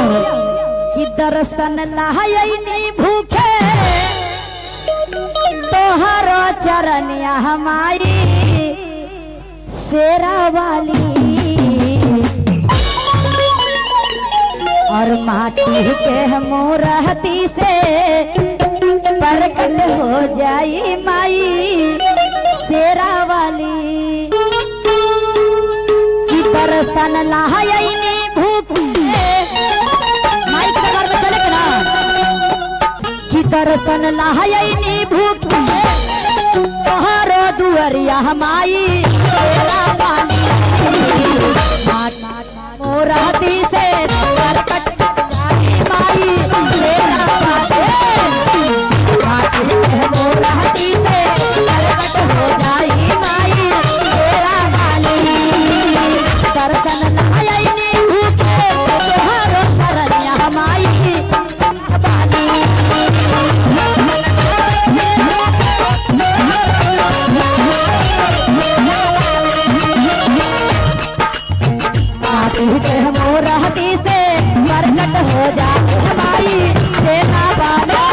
कि दर्शन लायनी भूखे तोहरो चरनिया हमारी शेरा वाली और माटी के मोरहती से प्रकट हो जाई माई शेरा वाली कि दर्शन लायनी भूखे माई के दरबार में चले ना कि दर्शन लायनी भूखे तोहरो दुअरिया माई शेरा वाली मोरहती से प्रकट माई शेरा वाली मोरहती से प्रकट हो जाई माई शेरा वाली दर्शन लायनी भूखे तोहरो चरनिया माई वाली मोरहती से प्रकट हो जाए हमारी सेना वाले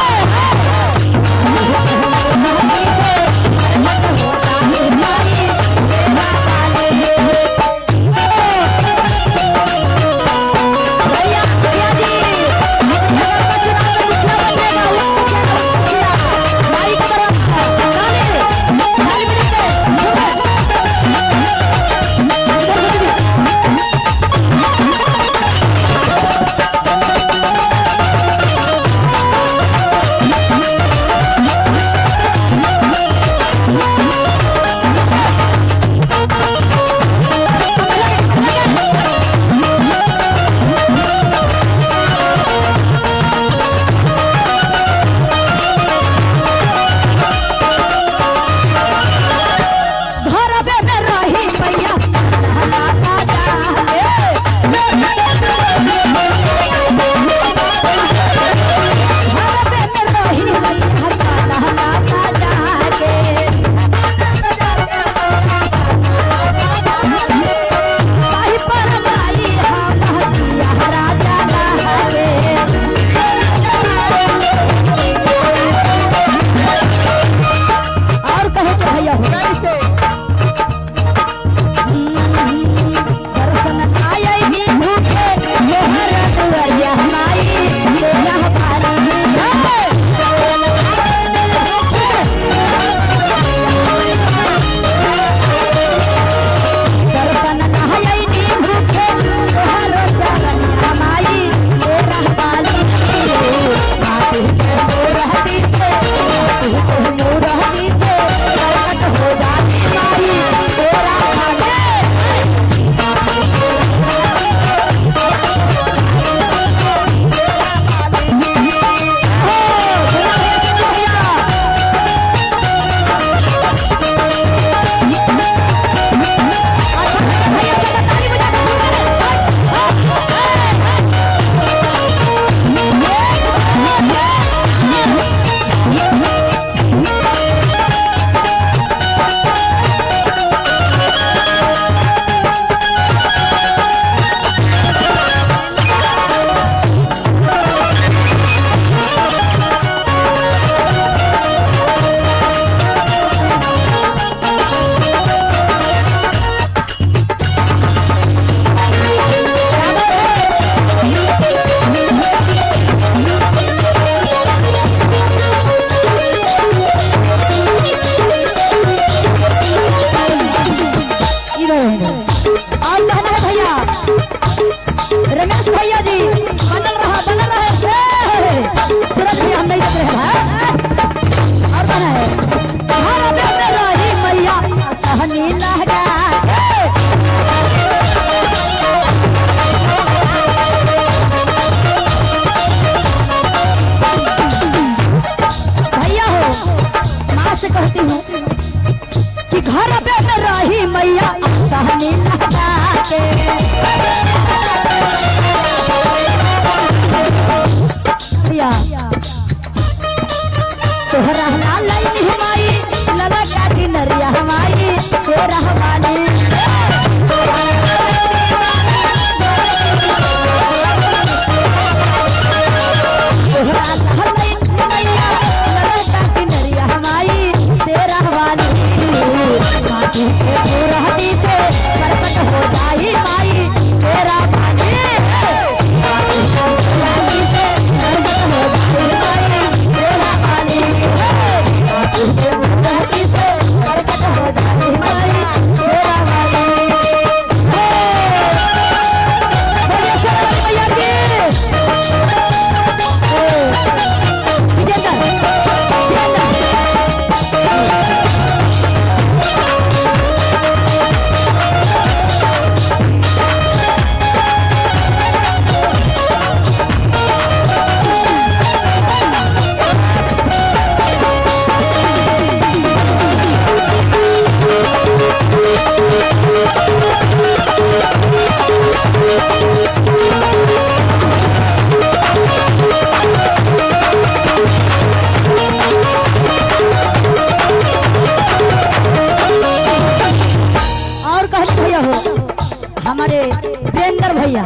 हमारे वीरेंद्र भैया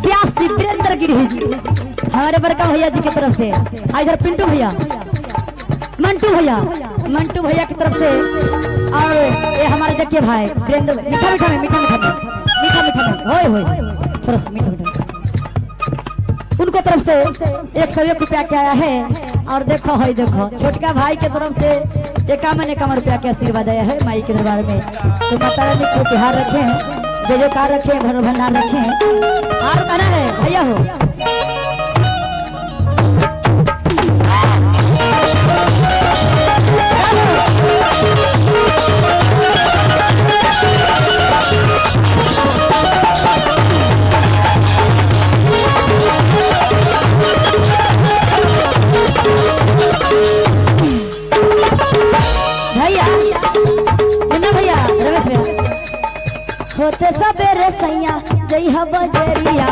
प्यासी वीरेंद्र गिरी जी, हमारे बड़का भैया जी की तरफ से। इधर पिंटू भैया, मंटू भैया की तरफ से। और ये हमारे देखिए भाई वीरेंद्र, मीठा मीठा में होए थोड़ा सा मीठा मीठा, उनको तरफ से 101 रुपया के आया है। और देखो देखो छोटका भाई के तरफ से 51 रुपया के आशीर्वाद आया है माई के दरबार में। तो माता रानी खुशहाल रखें, जय जयकार रखें, भर भंडार रखें। और कहना है भैया हो होते सबेरे सैया जई बजरिया